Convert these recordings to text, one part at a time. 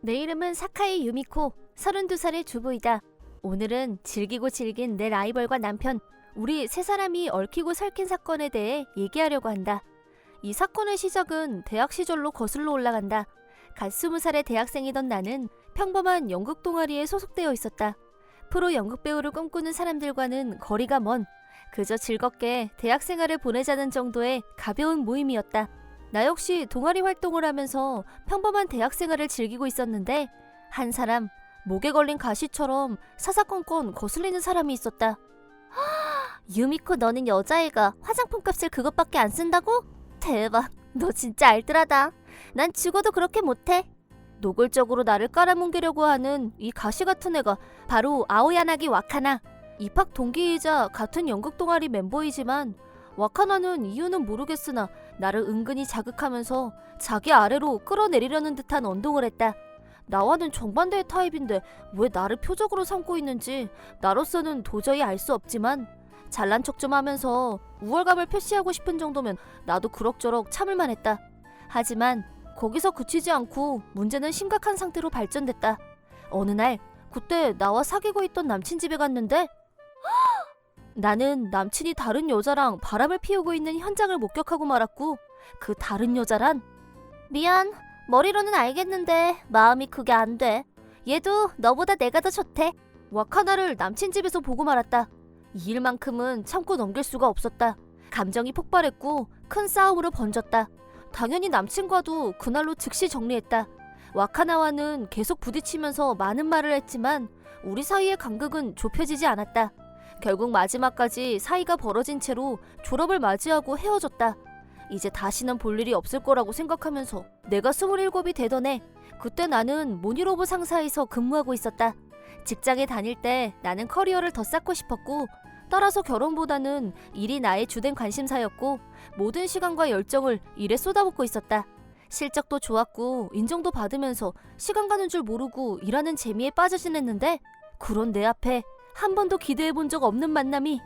내 이름은 사카이 유미코, 32살의 주부이다. 오늘은 즐기고 질긴 내 라이벌과 남편, 우리 세 사람이 얽히고 설킨 사건에 대해 얘기하려고 한다. 이 사건의 시작은 대학 시절로 거슬러 올라간다. 갓 20살의 대학생이던 나는 평범한 연극 동아리에 소속되어 있었다. 프로 연극 배우를 꿈꾸는 사람들과는 거리가 먼, 그저 즐겁게 대학 생활을 보내자는 정도의 가벼운 모임이었다. 나 역시 동아리 활동을 하면서 평범한 대학 생활을 즐기고 있었는데 한 사람, 목에 걸린 가시처럼 사사건건 거슬리는 사람이 있었다. 유미코, 너는 여자애가 화장품 값을 그것밖에 안 쓴다고? 대박, 너 진짜 알뜰하다. 난 죽어도 그렇게 못해. 노골적으로 나를 깔아뭉개려고 하는 이 가시 같은 애가 바로 아오야나기 와카나. 입학 동기이자 같은 연극 동아리 멤버이지만 와카나는 이유는 모르겠으나 나를 은근히 자극하면서 자기 아래로 끌어내리려는 듯한 언동을 했다. 나와는 정반대의 타입인데 왜 나를 표적으로 삼고 있는지 나로서는 도저히 알 수 없지만 잘난 척 좀 하면서 우월감을 표시하고 싶은 정도면 나도 그럭저럭 참을만 했다. 하지만 거기서 그치지 않고 문제는 심각한 상태로 발전됐다. 어느 날 그때 나와 사귀고 있던 남친 집에 갔는데 나는 남친이 다른 여자랑 바람을 피우고 있는 현장을 목격하고 말았고, 그 다른 여자란 미안, 머리로는 알겠는데 마음이 그게 안 돼. 얘도 너보다 내가 더 좋대. 와카나를 남친 집에서 보고 말았다. 이 일만큼은 참고 넘길 수가 없었다. 감정이 폭발했고 큰 싸움으로 번졌다. 당연히 남친과도 그날로 즉시 정리했다. 와카나와는 계속 부딪히면서 많은 말을 했지만 우리 사이의 간극은 좁혀지지 않았다. 결국 마지막까지 사이가 벌어진 채로 졸업을 맞이하고 헤어졌다. 이제 다시는 볼 일이 없을 거라고 생각하면서 내가 27이 되던 해, 그때 나는 모니로브 상사에서 근무하고 있었다. 직장에 다닐 때 나는 커리어를 더 쌓고 싶었고, 따라서 결혼보다는 일이 나의 주된 관심사였고 모든 시간과 열정을 일에 쏟아붓고 있었다. 실적도 좋았고 인정도 받으면서 시간 가는 줄 모르고 일하는 재미에 빠져 지냈는데, 그런 내 앞에 한 번도 기대해본 적 없는 만남이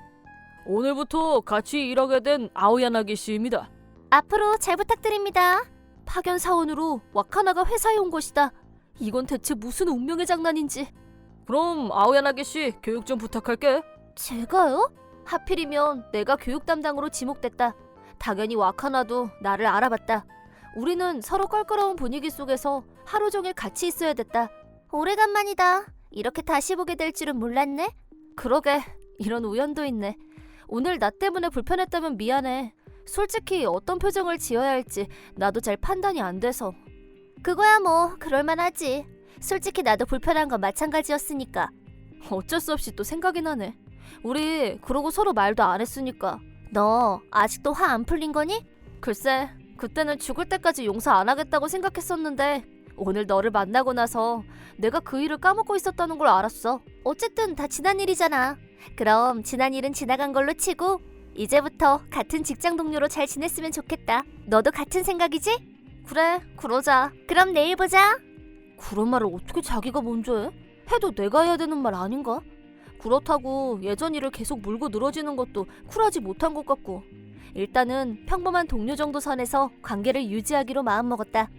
오늘부터 같이 일하게 된 아오야나기 씨입니다. 앞으로 잘 부탁드립니다. 파견 사원으로 와카나가 회사에 온 것이다. 이건 대체 무슨 운명의 장난인지. 그럼 아오야나기 씨 교육 좀 부탁할게. 제가요? 하필이면 내가 교육 담당으로 지목됐다. 당연히 와카나도 나를 알아봤다. 우리는 서로 껄끄러운 분위기 속에서 하루 종일 같이 있어야 됐다. 오래간만이다. 이렇게 다시 보게 될 줄은 몰랐네. 그러게, 이런 우연도 있네. 오늘 나 때문에 불편했다면 미안해. 솔직히 어떤 표정을 지어야 할지 나도 잘 판단이 안 돼서. 그거야 뭐 그럴만하지. 솔직히 나도 불편한 건 마찬가지였으니까. 어쩔 수 없이 또 생각이 나네. 우리 그러고 서로 말도 안 했으니까. 너 아직도 화 안 풀린 거니? 글쎄, 그때는 죽을 때까지 용서 안 하겠다고 생각했었는데 오늘 너를 만나고 나서 내가 그 일을 까먹고 있었다는 걸 알았어. 어쨌든 다 지난 일이잖아. 그럼 지난 일은 지나간 걸로 치고 이제부터 같은 직장 동료로 잘 지냈으면 좋겠다. 너도 같은 생각이지? 그래, 그러자. 그럼 내일 보자. 그런 말을 어떻게 자기가 먼저 해? 해도 내가 해야 되는 말 아닌가? 그렇다고 예전 일을 계속 물고 늘어지는 것도 쿨하지 못한 것 같고. 일단은 평범한 동료 정도 선에서 관계를 유지하기로 마음먹었다.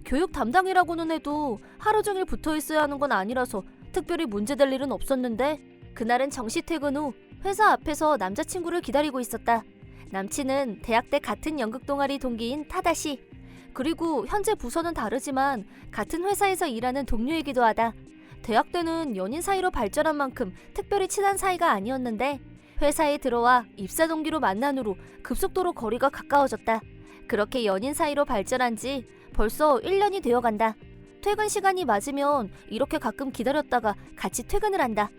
교육 담당이라고는 해도 하루 종일 붙어 있어야 하는 건 아니라서 특별히 문제될 일은 없었는데, 그날은 정시 퇴근 후 회사 앞에서 남자친구를 기다리고 있었다. 남친은 대학 때 같은 연극 동아리 동기인 타다시, 그리고 현재 부서는 다르지만 같은 회사에서 일하는 동료이기도 하다. 대학 때는 연인 사이로 발전한 만큼 특별히 친한 사이가 아니었는데 회사에 들어와 입사 동기로 만난 후로 급속도로 거리가 가까워졌다. 그렇게 연인 사이로 발전한 지 벌써 1년이 되어간다. 퇴근 시간이 맞으면 이렇게 가끔 기다렸다가 같이 퇴근을 한다.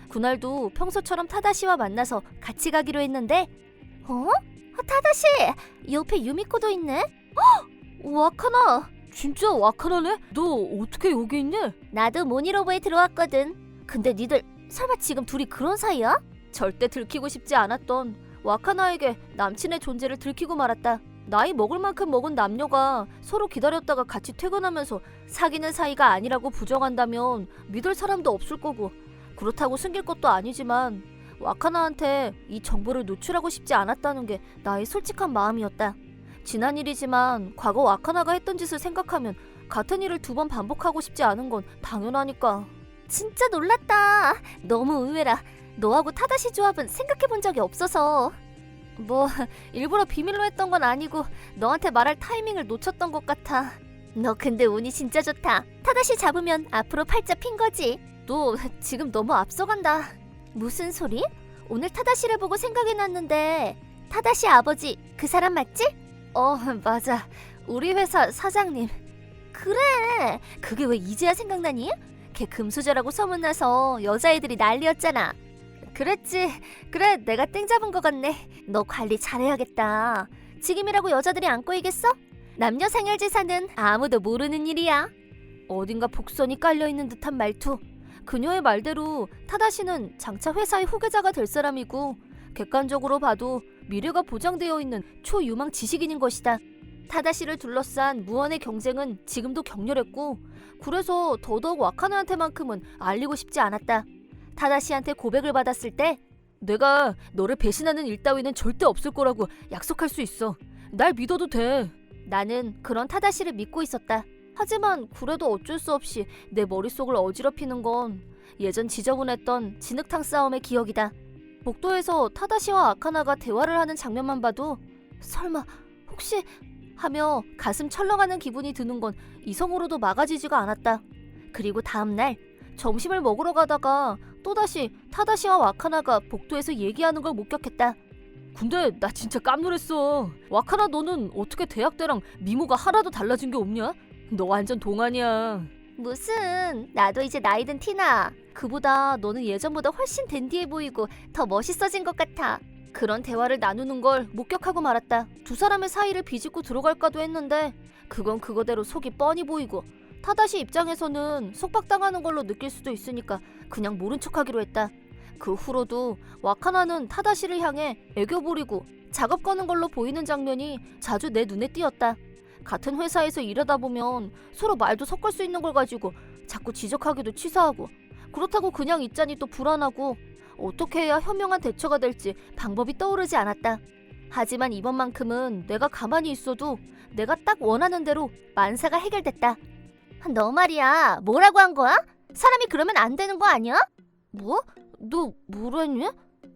그날도 평소처럼 타다시와 만나서 같이 가기로 했는데, 타다시! 옆에 유미코도 있네? 와카나! 진짜 와카나네? 너 어떻게 여기 있니? 나도 모니로브에 들어왔거든. 근데 니들 설마 지금 둘이 그런 사이야? 절대 들키고 싶지 않았던 와카나에게 남친의 존재를 들키고 말았다. 나이 먹을 만큼 먹은 남녀가 서로 기다렸다가 같이 퇴근하면서 사귀는 사이가 아니라고 부정한다면 믿을 사람도 없을 거고, 그렇다고 숨길 것도 아니지만 와카나한테 이 정보를 노출하고 싶지 않았다는 게 나의 솔직한 마음이었다. 지난 일이지만 과거 와카나가 했던 짓을 생각하면 같은 일을 2번 반복하고 싶지 않은 건 당연하니까. 진짜 놀랐다. 너무 의외라. 너하고 타다시 조합은 생각해본 적이 없어서. 뭐 일부러 비밀로 했던 건 아니고 너한테 말할 타이밍을 놓쳤던 것 같아. 너 근데 운이 진짜 좋다. 타다시 잡으면 앞으로 팔자 핀 거지. 너 지금 너무 앞서간다. 무슨 소리? 오늘 타다시를 보고 생각이 났는데 타다시 아버지 그 사람 맞지? 맞아. 우리 회사 사장님. 그래. 그게 왜 이제야 생각나니? 걔 금수저라고 소문나서 여자애들이 난리였잖아. 그랬지. 그래, 내가 땡 잡은 것 같네. 너 관리 잘해야겠다. 지금이라고 여자들이 안 꼬이겠어? 남녀 생활지사는 아무도 모르는 일이야. 어딘가 복선이 깔려있는 듯한 말투. 그녀의 말대로 타다시는 장차 회사의 후계자가 될 사람이고 객관적으로 봐도 미래가 보장되어 있는 초유망 지식인인 것이다. 타다시를 둘러싼 무언의 경쟁은 지금도 격렬했고 그래서 더더욱 와카나한테만큼은 알리고 싶지 않았다. 타다시한테 고백을 받았을 때 내가 너를 배신하는 일 따위는 절대 없을 거라고 약속할 수 있어. 날 믿어도 돼. 나는 그런 타다시를 믿고 있었다. 하지만 그래도 어쩔 수 없이 내 머릿속을 어지럽히는 건 예전 지저분했던 진흙탕 싸움의 기억이다. 복도에서 타다시와 아카나가 대화를 하는 장면만 봐도 설마 혹시 하며 가슴 철렁하는 기분이 드는 건 이성으로도 막아지지가 않았다. 그리고 다음날 점심을 먹으러 가다가 또다시 타다시와 와카나가 복도에서 얘기하는 걸 목격했다. 근데 나 진짜 깜놀했어. 와카나 너는 어떻게 대학 때랑 미모가 하나도 달라진 게 없냐? 너 완전 동안이야. 무슨, 나도 이제 나이 든 티나. 그보다 너는 예전보다 훨씬 댄디해 보이고 더 멋있어진 것 같아. 그런 대화를 나누는 걸 목격하고 말았다. 두 사람의 사이를 비집고 들어갈까도 했는데 그건 그거대로 속이 뻔히 보이고 타다시 입장에서는 속박당하는 걸로 느낄 수도 있으니까 그냥 모른 척하기로 했다. 그 후로도 와카나는 타다시를 향해 애교 부리고 작업 거는 걸로 보이는 장면이 자주 내 눈에 띄었다. 같은 회사에서 일하다 보면 서로 말도 섞을 수 있는 걸 가지고 자꾸 지적하기도 치사하고 그렇다고 그냥 있자니 또 불안하고 어떻게 해야 현명한 대처가 될지 방법이 떠오르지 않았다. 하지만 이번만큼은 내가 가만히 있어도 내가 딱 원하는 대로 만사가 해결됐다. 너 말이야, 뭐라고 한 거야? 사람이 그러면 안 되는 거 아니야? 뭐? 너 뭐랬니?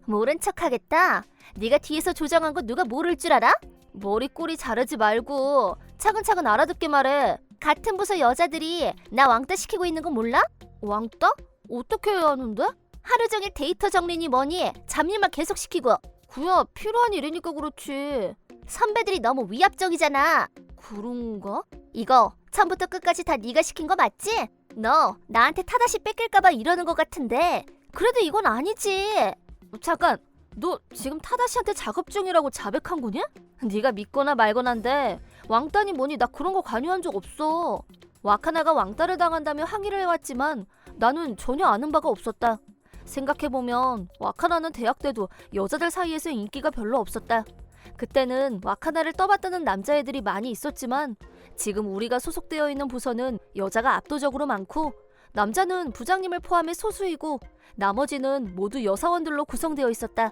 모른 척하겠다. 네가 뒤에서 조정한 거 누가 모를 줄 알아? 머리 꼬리 자르지 말고 차근차근 알아듣게 말해. 같은 부서 여자들이 나 왕따 시키고 있는 거 몰라? 왕따? 어떻게 해야 하는데? 하루 종일 데이터 정리니 뭐니 잡일만 계속 시키고. 그야 필요한 일이니까 그렇지. 선배들이 너무 위압적이잖아. 그런가? 이거 처음부터 끝까지 다 네가 시킨 거 맞지? 너 나한테 타다시 뺏길까봐 이러는 거 같은데 그래도 이건 아니지. 잠깐, 너 지금 타다시한테 작업 중이라고 자백한 거냐? 네가 믿거나 말거나인데 왕따니 뭐니 나 그런 거 관여한 적 없어. 와카나가 왕따를 당한다며 항의를 해왔지만 나는 전혀 아는 바가 없었다. 생각해보면 와카나는 대학 때도 여자들 사이에서 인기가 별로 없었다. 그때는 와카나를 떠받드는 남자애들이 많이 있었지만 지금 우리가 소속되어 있는 부서는 여자가 압도적으로 많고 남자는 부장님을 포함해 소수이고 나머지는 모두 여사원들로 구성되어 있었다.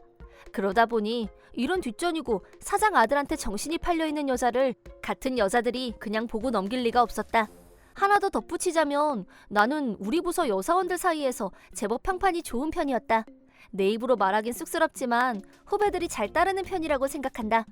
그러다 보니 이런 뒷전이고 사장 아들한테 정신이 팔려있는 여자를 같은 여자들이 그냥 보고 넘길 리가 없었다. 하나 더 덧붙이자면 나는 우리 부서 여사원들 사이에서 제법 평판이 좋은 편이었다. 내 입으로 말하긴 쑥스럽지만 후배들이 잘 따르는 편이라고 생각한다.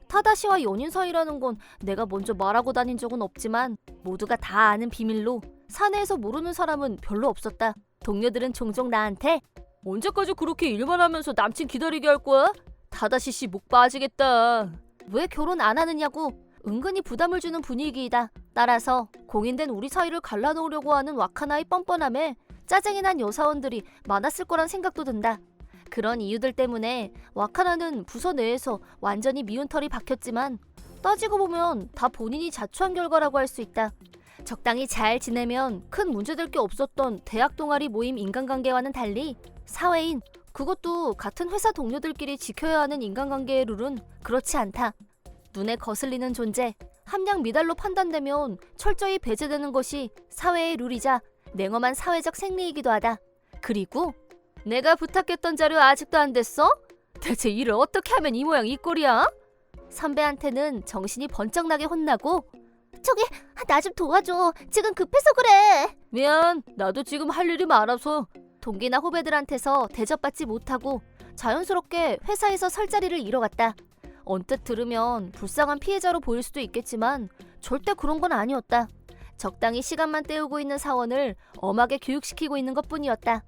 타다시와 연인 사이라는 건 내가 먼저 말하고 다닌 적은 없지만 모두가 다 아는 비밀로 사내에서 모르는 사람은 별로 없었다. 동료들은 종종 나한테 언제까지 그렇게 일만 하면서 남친 기다리게 할 거야? 타다시 씨 목 빠지겠다. 왜 결혼 안 하느냐고 은근히 부담을 주는 분위기이다. 따라서 공인된 우리 사이를 갈라놓으려고 하는 와카나의 뻔뻔함에 짜증이 난 여사원들이 많았을 거란 생각도 든다. 그런 이유들 때문에 와카나는 부서 내에서 완전히 미운 털이 박혔지만 따지고 보면 다 본인이 자초한 결과라고 할 수 있다. 적당히 잘 지내면 큰 문제될 게 없었던 대학 동아리 모임 인간관계와는 달리 사회인, 그것도 같은 회사 동료들끼리 지켜야 하는 인간관계의 룰은 그렇지 않다. 눈에 거슬리는 존재, 함량 미달로 판단되면 철저히 배제되는 것이 사회의 룰이자 냉엄한 사회적 생리이기도 하다. 그리고 내가 부탁했던 자료 아직도 안 됐어? 대체 일을 어떻게 하면 이 모양 이 꼴이야? 선배한테는 정신이 번쩍 나게 혼나고 저기 나 좀 도와줘. 지금 급해서 그래. 미안, 나도 지금 할 일이 많아서. 동기나 후배들한테서 대접받지 못하고 자연스럽게 회사에서 설 자리를 잃어갔다. 언뜻 들으면 불쌍한 피해자로 보일 수도 있겠지만 절대 그런 건 아니었다. 적당히 시간만 때우고 있는 사원을 엄하게 교육시키고 있는 것뿐이었다.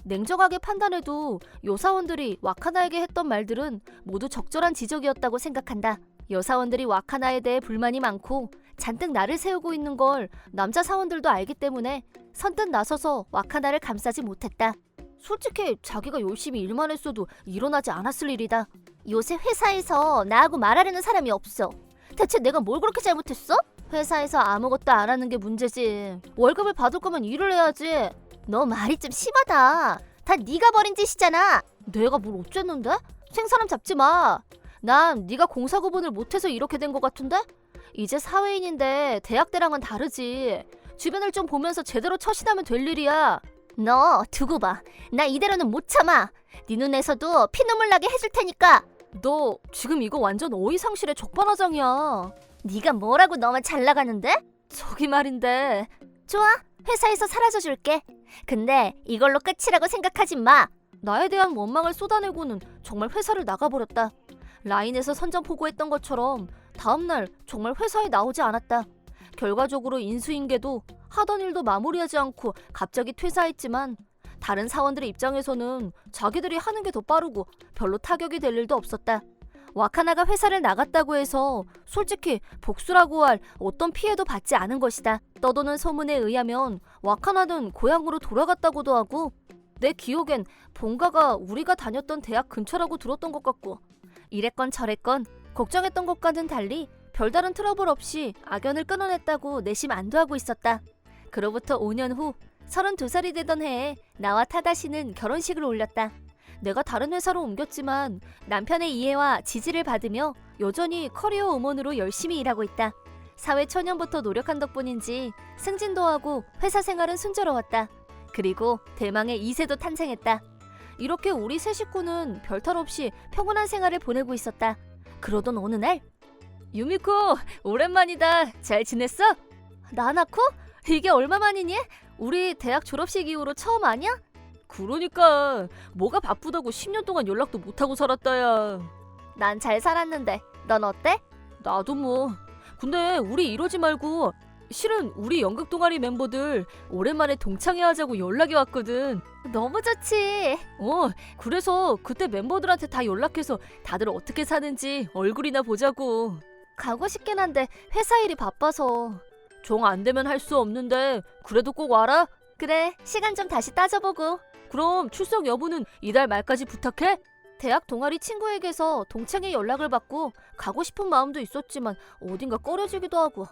냉정하게 판단해도 여사원들이 와카나에게 했던 말들은 모두 적절한 지적이었다고 생각한다. 여사원들이 와카나에 대해 불만이 많고 잔뜩 나를 세우고 있는 걸 남자 사원들도 알기 때문에 선뜻 나서서 와카나를 감싸지 못했다. 솔직히 자기가 열심히 일만 했어도 일어나지 않았을 일이다. 요새 회사에서 나하고 말하려는 사람이 없어. 대체 내가 뭘 그렇게 잘못했어? 회사에서 아무것도 안 하는 게 문제지. 월급을 받을 거면 일을 해야지. 너 말이 좀 심하다. 다 네가 벌인 짓이잖아. 내가 뭘 어쨌는데? 생사람 잡지 마. 난 네가 공사 구분을 못해서 이렇게 된 것 같은데? 이제 사회인인데 대학 때랑은 다르지. 주변을 좀 보면서 제대로 처신하면 될 일이야. 너 두고 봐. 나 이대로는 못 참아. 네 눈에서도 피눈물 나게 해줄 테니까. 너 지금 이거 완전 어이상실의 적반하장이야. 네가 뭐라고 너만 잘 나가는데? 저기 말인데. 좋아. 회사에서 사라져 줄게. 근데 이걸로 끝이라고 생각하지 마. 나에 대한 원망을 쏟아내고는 정말 회사를 나가버렸다. 라인에서 선전포고했던 것처럼 다음날 정말 회사에 나오지 않았다. 결과적으로 인수인계도 하던 일도 마무리하지 않고 갑자기 퇴사했지만 다른 사원들의 입장에서는 자기들이 하는 게 더 빠르고 별로 타격이 될 일도 없었다. 와카나가 회사를 나갔다고 해서 솔직히 복수라고 할 어떤 피해도 받지 않은 것이다. 떠도는 소문에 의하면 와카나는 고향으로 돌아갔다고도 하고 내 기억엔 본가가 우리가 다녔던 대학 근처라고 들었던 것 같고 이랬건 저랬건 걱정했던 것과는 달리 별다른 트러블 없이 악연을 끊어냈다고 내심 안도하고 있었다. 그로부터 5년 후 32살이 되던 해에 나와 타다시는 결혼식을 올렸다. 내가 다른 회사로 옮겼지만 남편의 이해와 지지를 받으며 여전히 커리어 우먼으로 열심히 일하고 있다. 사회 초년부터 노력한 덕분인지 승진도 하고 회사 생활은 순조로웠다. 그리고 대망의 2세도 탄생했다. 이렇게 우리 세 식구는 별탈 없이 평온한 생활을 보내고 있었다. 그러던 어느 날 유미코, 오랜만이다. 잘 지냈어? 나나코? 이게 얼마만이니? 우리 대학 졸업식 이후로 처음 아니야? 그러니까 뭐가 바쁘다고 10년 동안 연락도 못하고 살았다야. 난 잘 살았는데 넌 어때? 나도 뭐. 근데 우리 이러지 말고 실은 우리 연극 동아리 멤버들 오랜만에 동창회 하자고 연락이 왔거든. 너무 좋지. 그래서 그때 멤버들한테 다 연락해서 다들 어떻게 사는지 얼굴이나 보자고. 가고 싶긴 한데 회사 일이 바빠서. 정 안 되면 할 수 없는데 그래도 꼭 와라. 그래, 시간 좀 다시 따져보고. 그럼 출석 여부는 이달 말까지 부탁해. 대학 동아리 친구에게서 동창회 연락을 받고 가고 싶은 마음도 있었지만 어딘가 꺼려지기도 하고.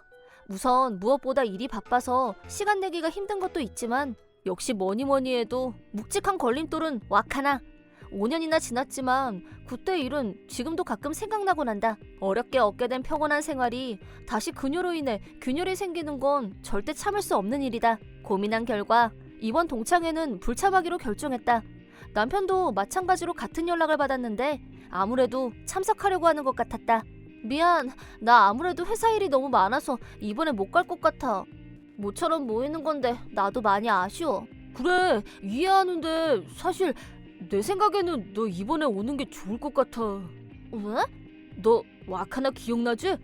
우선 무엇보다 일이 바빠서 시간 내기가 힘든 것도 있지만 역시 뭐니 해도 묵직한 걸림돌은 와카나. 5년이나 지났지만 그때 일은 지금도 가끔 생각나곤 한다. 어렵게 얻게 된 평온한 생활이 다시 그녀로 인해 균열이 생기는 건 절대 참을 수 없는 일이다. 고민한 결과 이번 동창회는 불참하기로 결정했다. 남편도 마찬가지로 같은 연락을 받았는데 아무래도 참석하려고 하는 것 같았다. 미안, 나 아무래도 회사 일이 너무 많아서 이번에 못 갈 것 같아. 모처럼 모이는 건데 나도 많이 아쉬워. 그래, 이해하는데 사실 내 생각에는 너 이번에 오는 게 좋을 것 같아. 왜? 너 와카나 기억나지?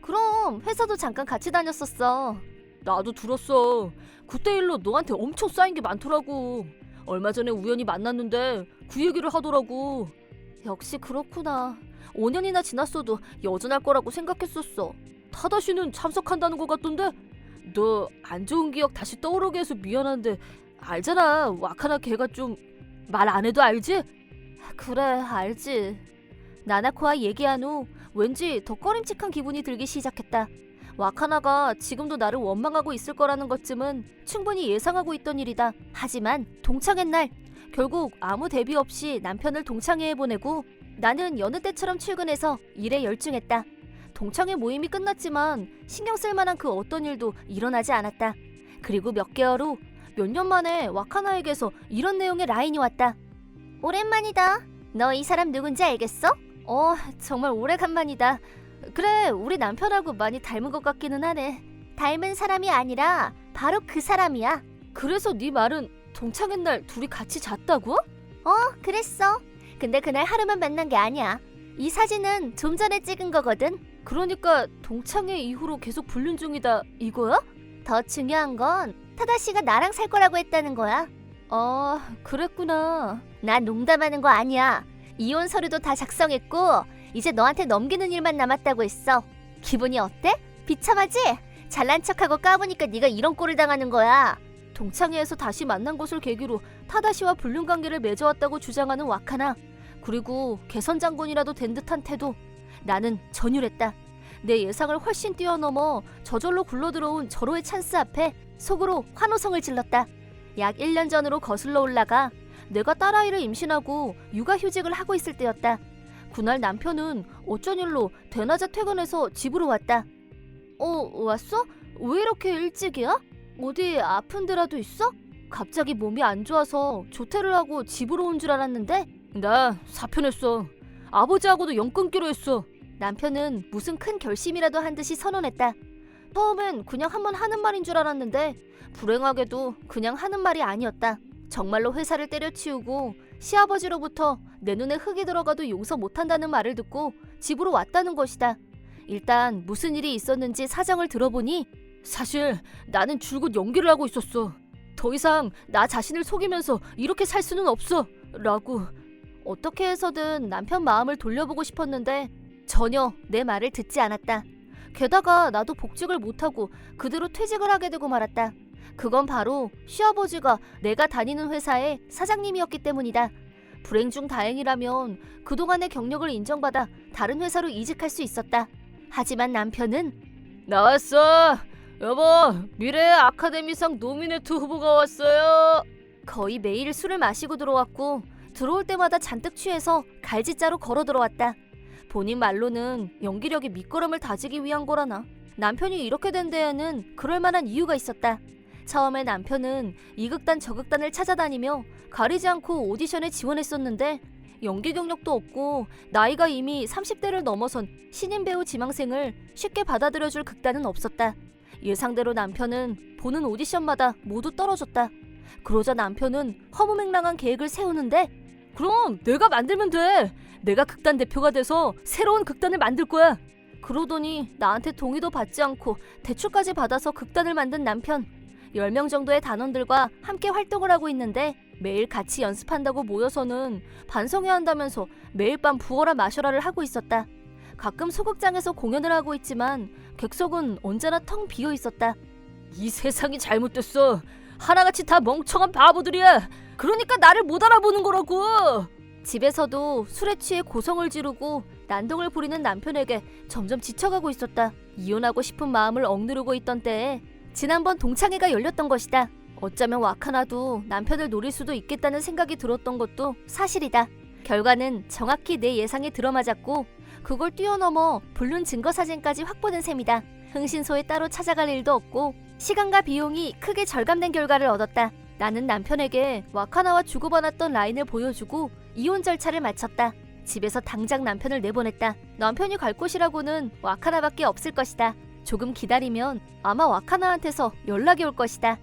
그럼 회사도 잠깐 같이 다녔었어. 나도 들었어. 그때 일로 너한테 엄청 쌓인 게 많더라고. 얼마 전에 우연히 만났는데 그 얘기를 하더라고. 역시 그렇구나. 5년이나 지났어도 여전할 거라고 생각했었어. 타다시는 참석한다는 것 같던데? 너 안 좋은 기억 다시 떠오르게 해서 미안한데 알잖아. 와카나 걔가 좀 말 안 해도 알지? 그래, 알지. 나나코와 얘기한 후 왠지 더 꺼림칙한 기분이 들기 시작했다. 와카나가 지금도 나를 원망하고 있을 거라는 것쯤은 충분히 예상하고 있던 일이다. 하지만 동창회 날 결국 아무 대비 없이 남편을 동창회에 보내고 나는 여느 때처럼 출근해서 일에 열중했다. 동창회 모임이 끝났지만 신경 쓸 만한 그 어떤 일도 일어나지 않았다. 그리고 몇 개월 후 몇 년 만에 와카나에게서 이런 내용의 라인이 왔다. 오랜만이다. 너 이 사람 누군지 알겠어? 정말 오래간만이다. 그래, 우리 남편하고 많이 닮은 것 같기는 하네. 닮은 사람이 아니라 바로 그 사람이야. 그래서 네 말은 동창회 날 둘이 같이 잤다고? 그랬어. 근데 그날 하루만 만난 게 아니야. 이 사진은 좀 전에 찍은 거거든. 그러니까 동창회 이후로 계속 불륜 중이다 이거야? 더 중요한 건 타다시가 나랑 살 거라고 했다는 거야. 아, 그랬구나. 난 농담하는 거 아니야. 이혼 서류도 다 작성했고 이제 너한테 넘기는 일만 남았다고 했어. 기분이 어때? 비참하지? 잘난 척하고 까보니까 네가 이런 꼴을 당하는 거야. 동창회에서 다시 만난 것을 계기로 타다시와 불륜 관계를 맺어왔다고 주장하는 와카나. 그리고 개선 장군이라도 된 듯한 태도. 나는 전율했다. 내 예상을 훨씬 뛰어넘어 저절로 굴러들어온 절호의 찬스 앞에 속으로 환호성을 질렀다. 약 1년 전으로 거슬러 올라가 내가 딸아이를 임신하고 육아휴직을 하고 있을 때였다. 그날 남편은 어쩐 일로 대낮에 퇴근해서 집으로 왔다. 왔어? 왜 이렇게 일찍이야? 어디 아픈 데라도 있어? 갑자기 몸이 안 좋아서 조퇴를 하고 집으로 온 줄 알았는데 나 사표냈어. 아버지하고도 연 끊기로 했어. 남편은 무슨 큰 결심이라도 한 듯이 선언했다. 처음엔 그냥 한번 하는 말인 줄 알았는데 불행하게도 그냥 하는 말이 아니었다. 정말로 회사를 때려치우고 시아버지로부터 내 눈에 흙이 들어가도 용서 못한다는 말을 듣고 집으로 왔다는 것이다. 일단 무슨 일이 있었는지 사정을 들어보니 사실 나는 줄곧 연기를 하고 있었어. 더 이상 나 자신을 속이면서 이렇게 살 수는 없어 라고. 어떻게 해서든 남편 마음을 돌려보고 싶었는데 전혀 내 말을 듣지 않았다. 게다가 나도 복직을 못하고 그대로 퇴직을 하게 되고 말았다. 그건 바로 시아버지가 내가 다니는 회사의 사장님이었기 때문이다. 불행 중 다행이라면 그동안의 경력을 인정받아 다른 회사로 이직할 수 있었다. 하지만 남편은 나왔어. 여보, 미래 아카데미상 노미네이트 후보가 왔어요. 거의 매일 술을 마시고 들어왔고 들어올 때마다 잔뜩 취해서 갈지자로 걸어 들어왔다. 본인 말로는 연기력이 밑거름을 다지기 위한 거라나. 남편이 이렇게 된 데에는 그럴 만한 이유가 있었다. 처음에 남편은 이 극단 저 극단을 찾아다니며 가리지 않고 오디션에 지원했었는데 연기 경력도 없고 나이가 이미 30대를 넘어선 신인 배우 지망생을 쉽게 받아들여줄 극단은 없었다. 예상대로 남편은 보는 오디션마다 모두 떨어졌다. 그러자 남편은 허무맹랑한 계획을 세우는데 그럼 내가 만들면 돼. 내가 극단 대표가 돼서 새로운 극단을 만들 거야. 그러더니 나한테 동의도 받지 않고 대출까지 받아서 극단을 만든 남편. 10명 정도의 단원들과 함께 활동을 하고 있는데 매일 같이 연습한다고 모여서는 반성해야 한다면서 매일 밤 부어라 마셔라를 하고 있었다. 가끔 소극장에서 공연을 하고 있지만 객석은 언제나 텅 비어 있었다. 이 세상이 잘못됐어. 하나같이 다 멍청한 바보들이야. 그러니까 나를 못 알아보는 거라고. 집에서도 술에 취해 고성을 지르고 난동을 부리는 남편에게 점점 지쳐가고 있었다. 이혼하고 싶은 마음을 억누르고 있던 때에 지난번 동창회가 열렸던 것이다. 어쩌면 와카나도 남편을 노릴 수도 있겠다는 생각이 들었던 것도 사실이다. 결과는 정확히 내 예상에 들어맞았고 그걸 뛰어넘어 불륜 증거 사진까지 확보된 셈이다. 흥신소에 따로 찾아갈 일도 없고 시간과 비용이 크게 절감된 결과를 얻었다. 나는 남편에게 와카나와 주고받았던 라인을 보여주고 이혼 절차를 마쳤다. 집에서 당장 남편을 내보냈다. 남편이 갈 곳이라고는 와카나밖에 없을 것이다. 조금 기다리면 아마 와카나한테서 연락이 올 것이다.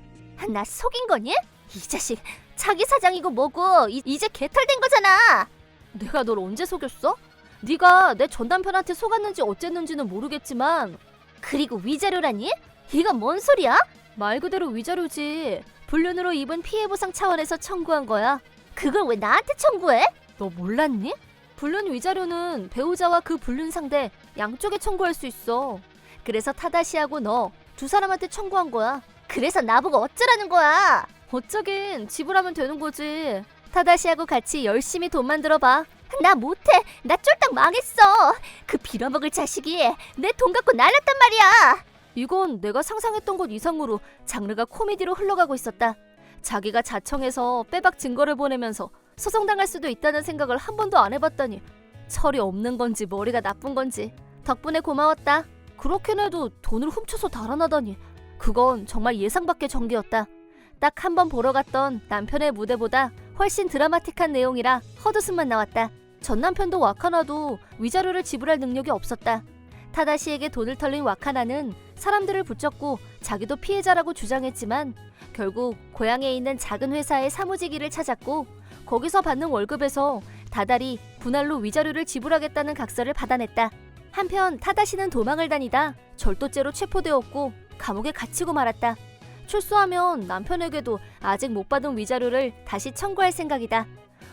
나 속인 거니? 이 자식 자기 사장이고 뭐고 이제 개털된 거잖아. 내가 널 언제 속였어? 네가 내 전 남편한테 속았는지 어쨌는지는 모르겠지만 그리고 위자료라니? 이건 뭔 소리야? 말 그대로 위자료지. 불륜으로 입은 피해 보상 차원에서 청구한 거야. 그걸 왜 나한테 청구해? 너 몰랐니? 불륜 위자료는 배우자와 그 불륜 상대 양쪽에 청구할 수 있어. 그래서 타다시하고 너 두 사람한테 청구한 거야. 그래서 나보고 어쩌라는 거야? 어쩌긴 지불하면 되는 거지. 타다시하고 같이 열심히 돈 만들어봐. 나 못해. 나 쫄딱 망했어. 그 빌어먹을 자식이 내 돈 갖고 날렸단 말이야. 이건 내가 상상했던 것 이상으로 장르가 코미디로 흘러가고 있었다. 자기가 자청해서 빼박 증거를 보내면서 소송당할 수도 있다는 생각을 한 번도 안 해봤다니 철이 없는 건지 머리가 나쁜 건지. 덕분에 고마웠다. 그렇긴 해도 돈을 훔쳐서 달아나다니 그건 정말 예상 밖의 전개였다. 딱 한 번 보러 갔던 남편의 무대보다 훨씬 드라마틱한 내용이라 헛웃음만 나왔다. 전 남편도 와카나도 위자료를 지불할 능력이 없었다. 타다시에게 돈을 털린 와카나는 사람들을 붙잡고 자기도 피해자라고 주장했지만 결국 고향에 있는 작은 회사의 사무직위를 찾았고 거기서 받는 월급에서 다달이 분할로 위자료를 지불하겠다는 각서를 받아냈다. 한편 타다시는 도망을 다니다 절도죄로 체포되었고 감옥에 갇히고 말았다. 출소하면 남편에게도 아직 못 받은 위자료를 다시 청구할 생각이다.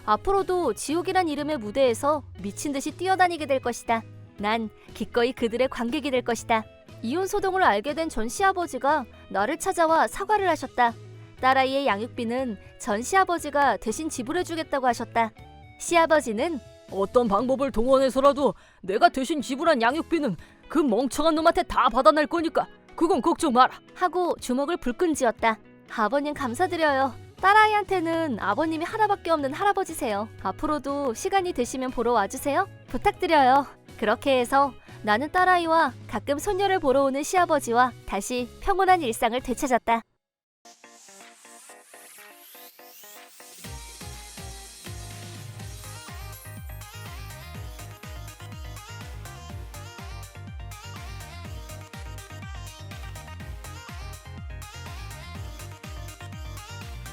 앞으로도 지옥이란 이름의 무대에서 미친 듯이 뛰어다니게 될 것이다. 난 기꺼이 그들의 관객이 될 것이다. 이혼 소동을 알게 된 전 시아버지가 나를 찾아와 사과를 하셨다. 딸아이의 양육비는 전 시아버지가 대신 지불해주겠다고 하셨다. 시아버지는 어떤 방법을 동원해서라도 내가 대신 지불한 양육비는 그 멍청한 놈한테 다 받아낼 거니까 그건 걱정 마라. 하고 주먹을 불끈 쥐었다. 아버님 감사드려요. 딸아이한테는 아버님이 하나밖에 없는 할아버지세요. 앞으로도 시간이 되시면 보러 와주세요. 부탁드려요. 그렇게 해서 나는 딸아이와 가끔 손녀를 보러 오는 시아버지와 다시 평온한 일상을 되찾았다.